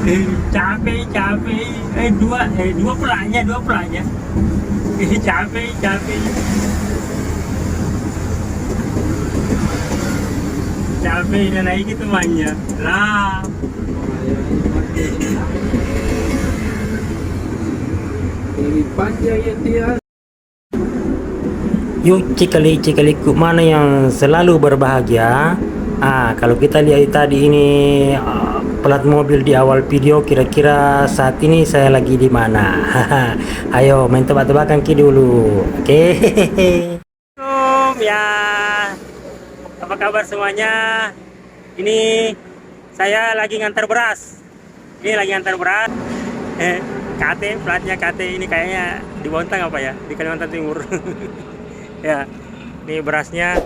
Capek, capek. Dua pulangnya, dua pulangnya. Capek, capek. Capek na naik itu banyak. Lah. Ini panjang ya dia. Yuk cikali-cikaliku mana yang selalu berbahagia. Kalau kita lihat tadi ini plat mobil di awal video, kira-kira saat ini saya lagi di mana? Ayo main tebak-tebakan ki dulu. Oke. Assalamualaikum ya. Apa kabar semuanya? Ini saya lagi ngantar beras. Ini lagi ngantar beras. KT, platnya KT, ini kayaknya di Bontang apa ya? Di Kalimantan Timur. Ya, ini berasnya.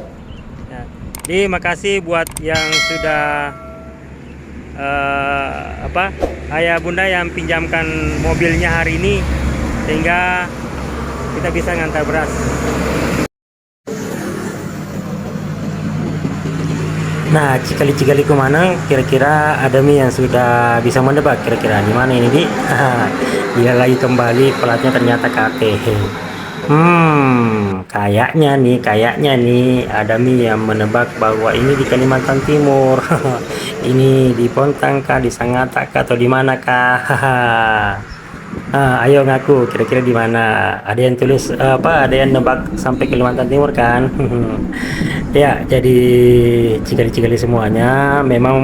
Ya. Ini makasih buat yang sudah ayah bunda yang pinjamkan mobilnya hari ini sehingga kita bisa ngantar beras. Nah, cikali-cikali ke mana? Kira-kira ada nih yang sudah bisa menebak kira-kira di mana ini, Di? Dia lagi kembali, platnya ternyata KT. Kayaknya nih ada nih yang menebak bahwa ini di Kalimantan Timur. Ini di Bontang kah, di Sangatta kah, atau di mana kah? Ayo ngaku kira-kira di mana? Ada yang tulis ada yang nebak sampai Kalimantan Timur kan? Ya, jadi cikali-cikali semuanya, memang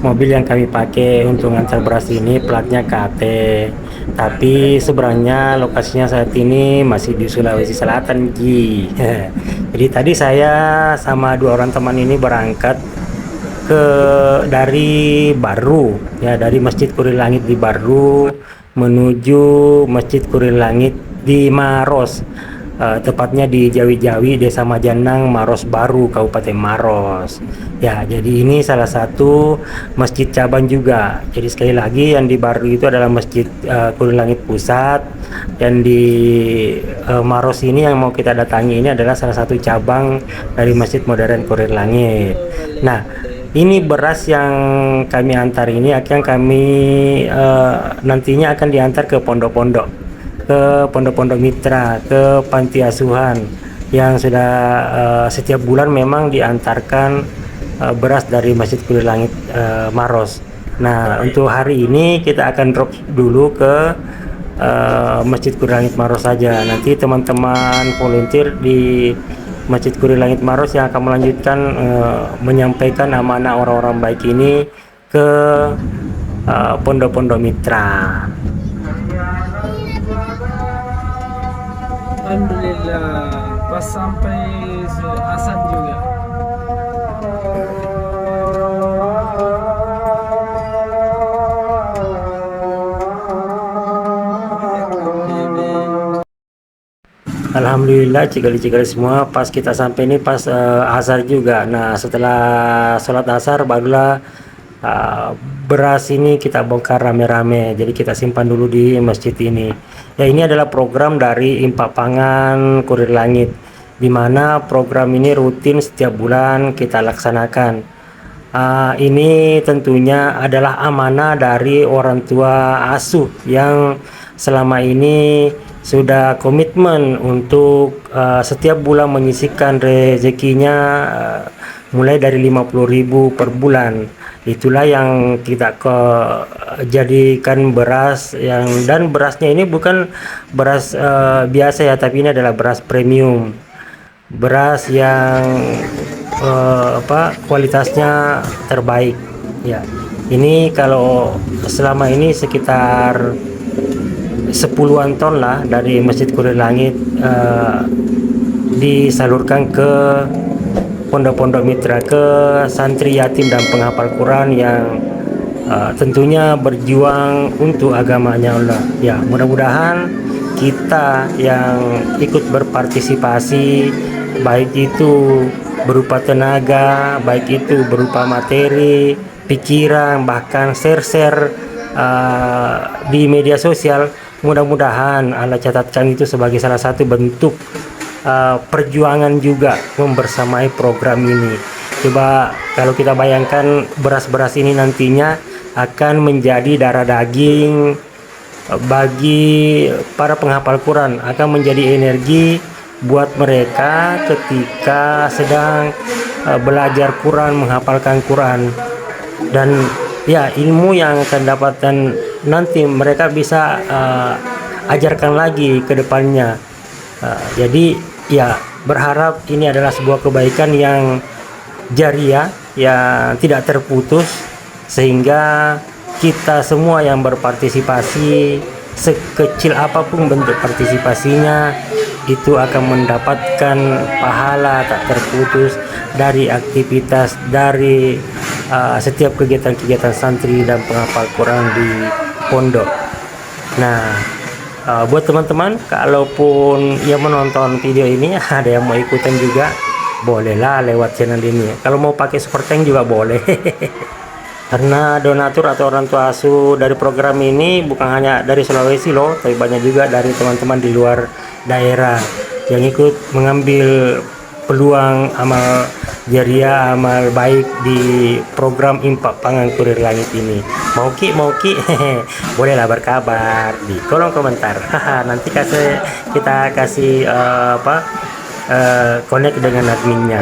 mobil yang kami pakai untuk ngantar beras ini platnya KT. Tapi sebenarnya lokasinya saat ini masih di Sulawesi Selatan, Ji. Jadi tadi saya sama dua orang teman ini berangkat dari Baru, ya, dari Masjid Kurir Langit di Baru menuju Masjid Kurir Langit di Maros. Tepatnya di Jawi-Jawi, Desa Majanang, Maros Baru, Kabupaten Maros. Ya, jadi ini salah satu masjid cabang juga. Jadi sekali lagi yang di Baru itu adalah Masjid Kurir Langit Pusat, dan di Maros ini yang mau kita datangi ini adalah salah satu cabang dari Masjid Modern Kurir Langit. Nah, ini beras yang kami antar ini akan kami nantinya akan diantar ke pondok-pondok, ke pondok-pondok mitra, ke panti asuhan yang sudah setiap bulan memang diantarkan beras dari Masjid Kurir Langit Maros. Nah, untuk hari ini kita akan drop dulu ke Masjid Kurir Langit Maros saja. Nanti teman-teman volunteer di Masjid Kurir Langit Maros yang akan melanjutkan menyampaikan amanah orang-orang baik ini ke pondok-pondok mitra. Alhamdulillah, pas sampai asar juga. Alhamdulillah cikali-cikali semua, pas kita sampai ini pas asar juga. Nah, setelah sholat asar barulah beras ini kita bongkar rame-rame, jadi kita simpan dulu di masjid ini. Ya, ini adalah program dari Infak Pangan Kurir Langit, di mana program ini rutin setiap bulan kita laksanakan. Ini tentunya adalah amanah dari orang tua asuh yang selama ini sudah komitmen untuk setiap bulan menyisihkan rezekinya mulai dari 50.000 per bulan. Itulah yang kita jadikan beras dan berasnya ini bukan beras biasa ya, tapi ini adalah beras premium, beras yang kualitasnya terbaik ya. Ini kalau selama ini sekitar 10-an ton lah dari Masjid Kurir Langit disalurkan ke pondok-pondok mitra, ke santri yatim dan penghafal Quran yang tentunya berjuang untuk agamanya Allah. Ya, mudah-mudahan kita yang ikut berpartisipasi, baik itu berupa tenaga, baik itu berupa materi, pikiran, bahkan share-share di media sosial, mudah-mudahan Allah catatkan itu sebagai salah satu bentuk perjuangan juga membersamai program ini. Coba kalau kita bayangkan beras-beras ini nantinya akan menjadi darah daging bagi para penghafal Quran, akan menjadi energi buat mereka ketika sedang belajar Quran, menghafalkan Quran. Dan ya, ilmu yang akan dapatkan nanti mereka bisa ajarkan lagi ke depannya. Jadi ya, berharap ini adalah sebuah kebaikan yang jariah, yang tidak terputus, sehingga kita semua yang berpartisipasi, sekecil apapun bentuk partisipasinya, itu akan mendapatkan pahala tak terputus dari aktivitas, dari setiap kegiatan-kegiatan santri dan penghafal Quran di pondok. Nah, buat teman-teman, kalaupun yang menonton video ini ada yang mau ikutan juga, bolehlah lewat channel ini. Kalau mau pakai super tank juga boleh. Karena donatur atau orang tua asuh dari program ini bukan hanya dari Sulawesi loh, tapi banyak juga dari teman-teman di luar daerah yang ikut mengambil peluang amal jariah, amal baik di program Infak Pangan Kurir Langit ini. Mau ki bolehlah berkabar di kolom komentar. Nanti kita kasih connect dengan adminnya.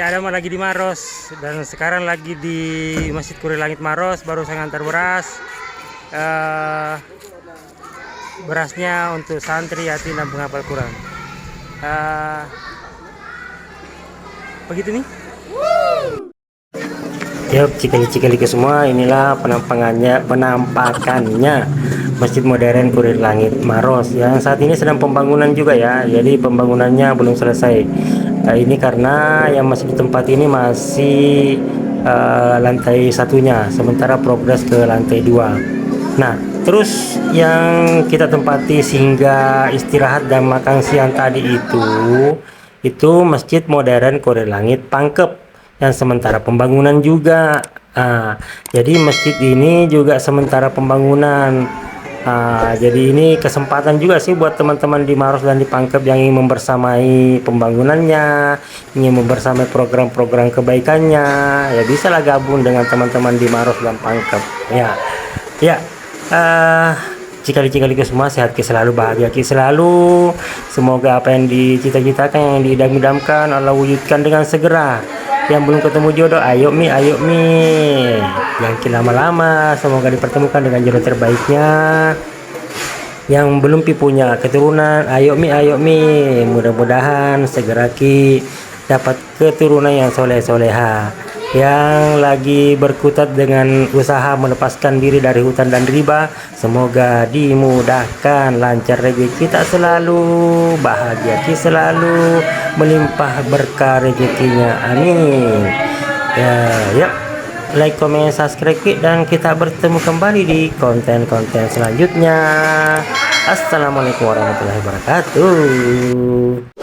Ada lagi di Maros, dan sekarang lagi di Masjid Kurir Langit Maros, baru saya ngantar beras. Berasnya untuk santri, yatim, dan penghafal Quran. Begitu nih. Yuk, cikali-cikali ke semua, inilah penampakannya Masjid Modern Kurir Langit Maros yang saat ini sedang pembangunan juga ya. Jadi pembangunannya belum selesai. Ini karena yang masih di tempat ini masih lantai satunya, sementara progres ke lantai 2. Nah, terus yang kita tempati sehingga istirahat dan makan siang tadi itu Masjid Modern Kurir Langit Pangkep yang sementara pembangunan juga. Jadi masjid ini juga sementara pembangunan. Jadi ini kesempatan juga sih buat teman-teman di Maros dan di Pangkep yang ingin membersamai pembangunannya, ingin membersamai program-program kebaikannya, ya bisalah gabung dengan teman-teman di Maros dan Pangkep. Cikali-cikali ke semua, sehat ki selalu, bahagia ki selalu. Semoga apa yang dicita-citakan, yang diidam-idamkan Allah wujudkan dengan segera. Yang belum ketemu jodoh, ayo mi, jangan lama-lama, semoga dipertemukan dengan jodoh terbaiknya. Yang belum punya keturunan, ayo mi, mudah-mudahan segera ki dapat keturunan yang soleh-soleha, yang lagi berkutat dengan usaha melepaskan diri dari hutang dan riba, semoga dimudahkan, lancar rezeki kita selalu, bahagia kita selalu, melimpah berkah rezekinya, amin. Ya, like, comment, subscribe, dan kita bertemu kembali di konten-konten selanjutnya. Assalamualaikum warahmatullahi wabarakatuh.